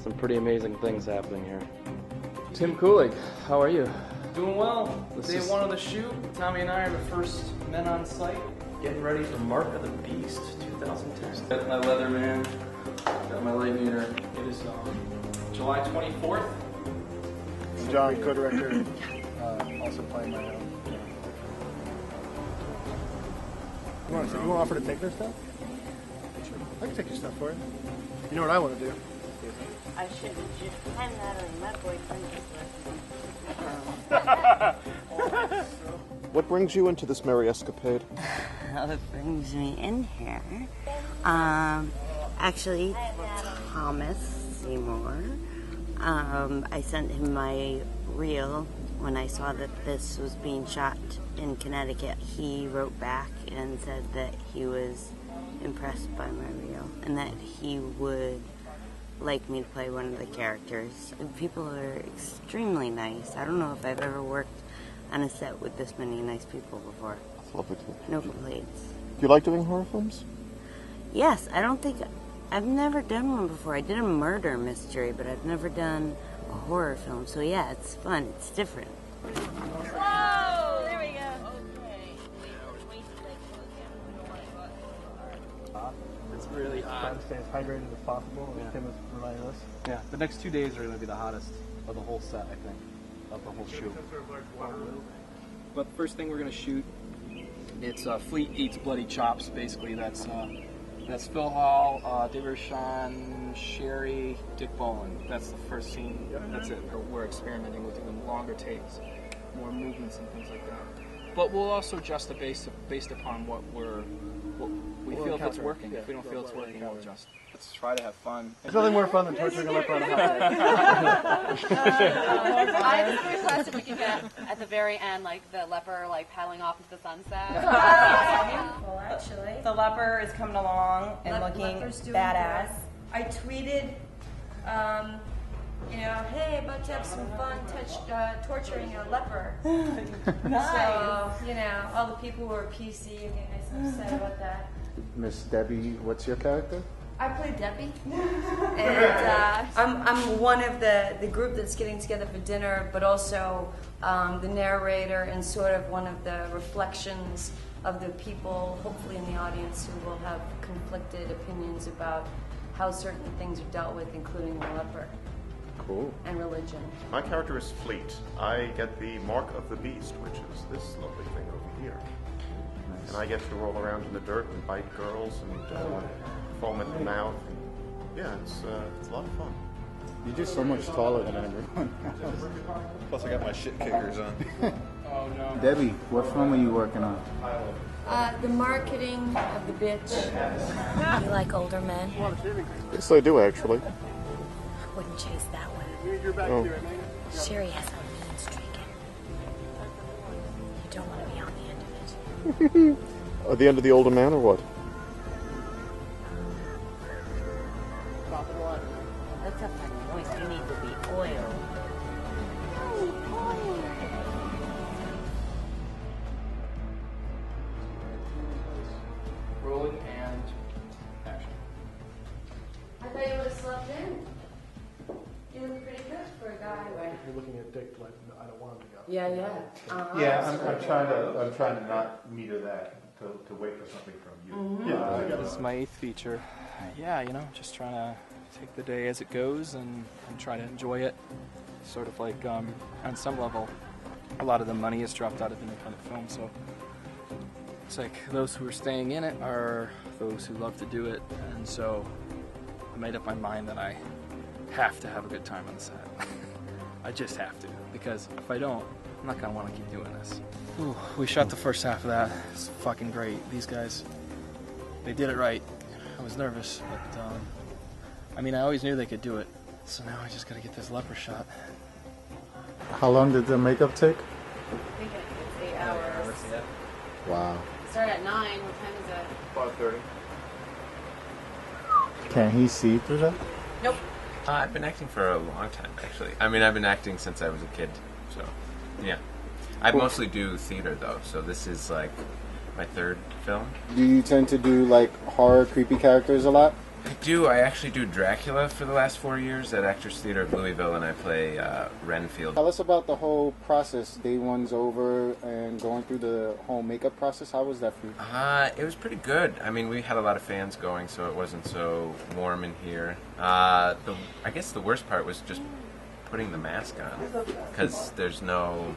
some pretty amazing things happening here. Tim Kulig, how are you? Doing well. Day one of the shoot. Tommy and I are the first men on site, getting ready for Mark of the Beast 2010. Got my Leatherman, got my light meter. It is July 24th. Jon, co-director, also playing my own. You want to offer to take their stuff? Sure. I can take your stuff for you. You know what I want to do? I should just find Natalie, my boyfriend is What brings you into this merry escapade? What brings me in here? Actually, Thomas Seymour. I sent him my reel when I saw that this was being shot in Connecticut. He wrote back and said that he was impressed by my reel and that he would like me to play one of the characters. People are extremely nice. I don't know if I've ever worked on a set with this many nice people before. That's lovely too. No complaints. Do you like doing horror films? Yes, I've never done one before. I did a murder mystery, but I've never done a horror film. So yeah, it's fun. It's different. Whoa! There we go. It's really Trying hot. to stay as hydrated as possible. Yeah. Tim was reminding us. Yeah, the next 2 days are going to be the hottest of the whole set, I think, of the whole shoot. But the first thing we're going to shoot, it's Fleete Eats Bloody Chops. Basically, that's Phil Hall, Debbie Rochon, Sherry, Dick Boland. That's the first scene. That's it. We're experimenting with doing longer takes, more movements and things like that. But we'll also adjust it based upon what we feel if it's working. If we don't feel it's working, we'll adjust. Let's try to have fun. There's nothing more fun than torturing a leper on a hot day. I have a request if we could get at the very end, like the leper, like paddling off into the sunset. Beautiful, actually. The leper is coming along and looking Leper's doing badass. good. I tweeted, hey, about to have some fun torturing a leper. Nice. So, all the people who are PC are getting nice and upset about that. Miss Debbie, what's your character? I play Debbie, and I'm one of the group that's getting together for dinner, but also the narrator and sort of one of the reflections of the people, hopefully in the audience, who will have conflicted opinions about how certain things are dealt with, including the leper. Cool. And religion. My character is Fleete. I get the mark of the beast, which is this lovely thing over here. Nice. And I get to roll around in the dirt and bite girls and foam at the mouth. And, yeah, it's a lot of fun. You're just so much taller than everyone. Plus I got my shit kickers on. Oh no. Debbie, what film are you working on? The marketing of the bitch. You like older men? Yes, I do, actually. Wouldn't chase that one. Oh. Sherry has a mean streak. You don't want to be on the end of it. At the end of the older man, or what? That's a funny noise. You need to be oiled. Rolling and action. I thought you would have slept in. You look pretty good for a guy. You're looking at Dick like, no, I don't want him to go. Yeah. Yeah, I'm trying to not meter that to wait for something from you. Yeah, This is my 8th feature. Yeah, just trying to take the day as it goes and try to enjoy it. Sort of like, on some level, a lot of the money is dropped out of independent film, so it's like those who are staying in it are those who love to do it, and so I made up my mind that I have to have a good time on the set. I just have to, because if I don't, I'm not going to want to keep doing this. Ooh, we shot the first half of that. It's fucking great. These guys, they did it right. I was nervous, but I always knew they could do it. So now I just got to get this leper shot. How long did the makeup take? I think it's 8 hours. Wow. Start at 9. What time is it? 5:30. Can he see through that? Nope. I've been acting for a long time, actually. I've been acting since I was a kid, so yeah. I mostly do theater, though, so this is like my 3rd film. Do you tend to do like horror, creepy characters a lot? I do. I actually do Dracula for the last 4 years at Actors Theater of Louisville, and I play Renfield. Tell us about the whole process. Day one's over and going through the whole makeup process. How was that for you? It was pretty good. I mean, we had a lot of fans going, so it wasn't so warm in here. I guess the worst part was just putting the mask on, because there's no...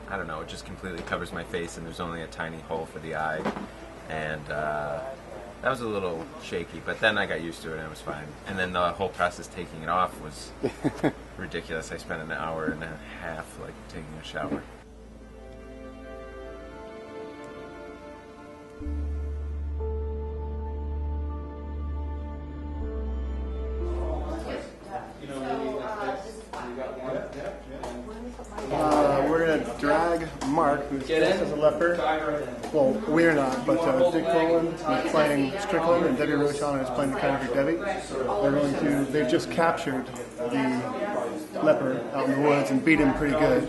I don't know, it just completely covers my face, and there's only a tiny hole for the eye. And that was a little shaky, but then I got used to it and it was fine. And then the whole process taking it off was ridiculous. I spent an hour and a half like taking a shower. We're going to drag Mark, who's dressed as a leper. Well, we're not, but Boland is playing Strickland, and Debbie Rochon is playing the character Debbie. They've just captured the leper out in the woods and beat him pretty good.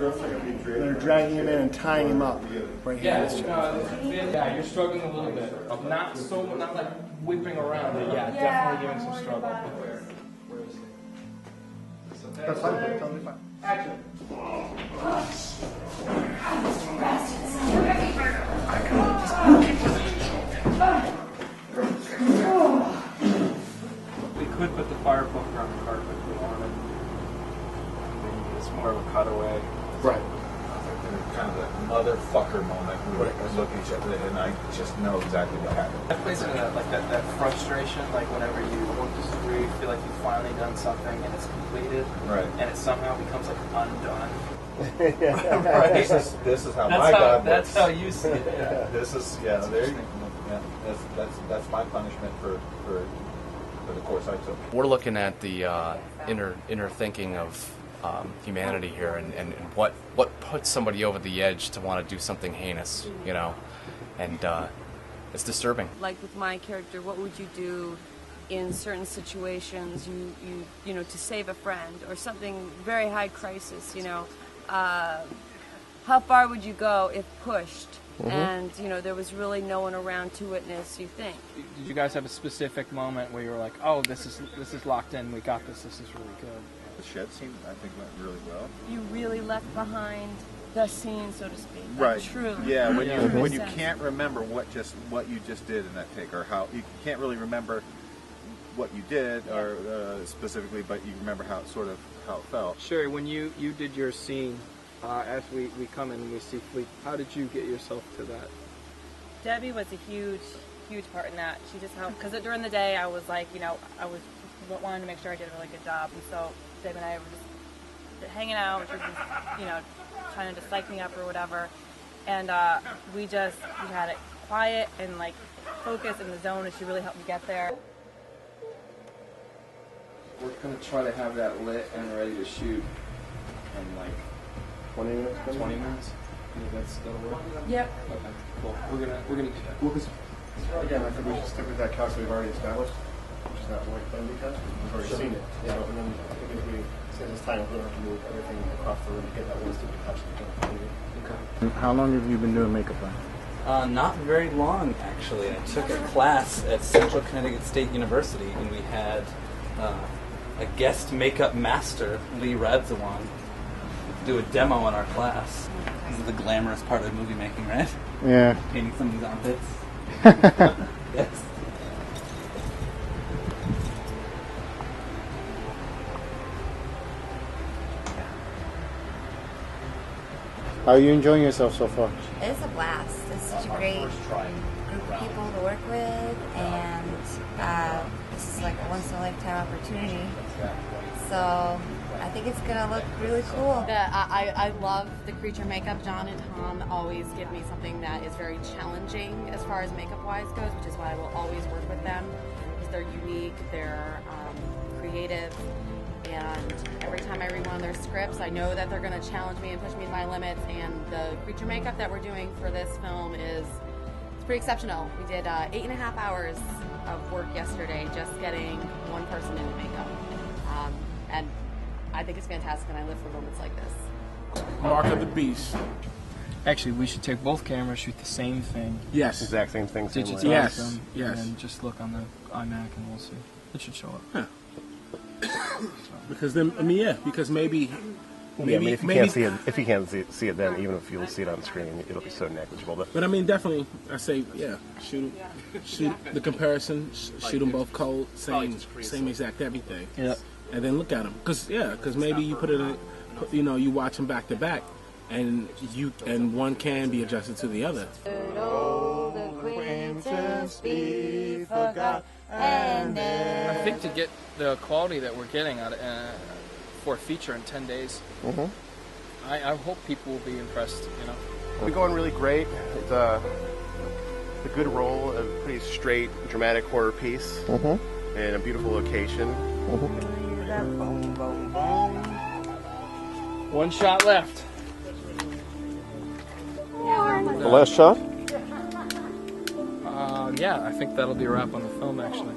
They're dragging him in and tying him up right here. Yeah, you're struggling a little bit. Not like whipping around, but definitely giving some struggle. That's fine, totally fine. Action. We could put the fire poker on the carpet if we wanted. Maybe it's more of a cutaway. Right. Kind of a motherfucker moment. We look at each other and I just know exactly what happened. That plays into that frustration, like whenever you work this through, you feel like you've finally done something and it's completed, right? And it somehow becomes like undone. Right. This is how my God works. That's how you see it. Yeah. This is there you go. That's my punishment for the course I took. We're looking at the inner thinking of humanity here, and what puts somebody over the edge to want to do something heinous, you know, and it's disturbing. Like with my character, what would you do in certain situations? You know, to save a friend or something very high crisis. You know, how far would you go if pushed? Mm-hmm. And you know, there was really no one around to witness. You think? Did you guys have a specific moment where you were like, "Oh, this is locked in. We got this. This is really good." The shed scene, I think, went really well. You really left behind the scene, so to speak. Right. Truly. Yeah. When you can't remember what you just did in that take, or how you can't really remember what you did, or specifically, but you remember how it felt. Sherry, when you did your scene, as we come in and we see Fleete, how did you get yourself to that? Debbie was a huge part in that. She just helped, because during the day I was like, you know, I was wanting to make sure I did a really good job, and so Debbie and I were just hanging out, she was just, you know, trying to just psych me up or whatever, and we had it quiet and like focus in the zone, and she really helped me get there. We're going to try to have that lit and ready to shoot in like 20 minutes. 20 minutes. That'll work. Yep. Okay. Cool. We're gonna do that. Well, again, I think we should stick with that cast we've already established, which is that white friendly cast. We've already seen it. Yeah. So, and then I think as we spend this time, we'll have to move everything across the room to get that one stupid touch. Okay. How long have you been doing makeup on? Not very long, actually. I took a class at Central Connecticut State University, and we had a guest makeup master, Lee Radzawan, do a demo in our class. This is the glamorous part of movie making, right? Yeah. Painting somebody's armpits. Yes. How are you enjoying yourself so far? It's a blast. It's such a great group of people to work with, and this is like a once-in-a-lifetime opportunity. So I think it's gonna look really cool. I love the creature makeup. Jon and Tom always give me something that is very challenging as far as makeup-wise goes, which is why I will always work with them, because they're unique, they're creative, and every time I read one of their scripts, I know that they're going to challenge me and push me to my limits, and the creature makeup that we're doing for this film it's pretty exceptional. We did 8.5 hours of work yesterday just getting one person into makeup. And I think it's fantastic, and I live for moments like this. Mark of the Beast. Actually, we should take both cameras, shoot the same thing. Yes. Exact same thing. Same Digitize Yes. them, Yes. and then just look on the iMac, and we'll see. It should show up. Because then, I mean, yeah, because maybe. I mean, if you can't see it, see it, then even if you'll see it on screen, it'll be so negligible. But I mean, definitely, I say, yeah, shoot the comparison, shoot them both cold, same exact everything. Yeah. And then look at them, because maybe you put it in, you watch them back to back, and one can be adjusted to the other. I think to get the quality that we're getting out for a feature in 10 days, I hope people will be impressed. We're going really great. It's a good role, a pretty straight, dramatic horror piece, and a beautiful location. One shot left. The last shot? Yeah, I think that'll be a wrap on the film, actually.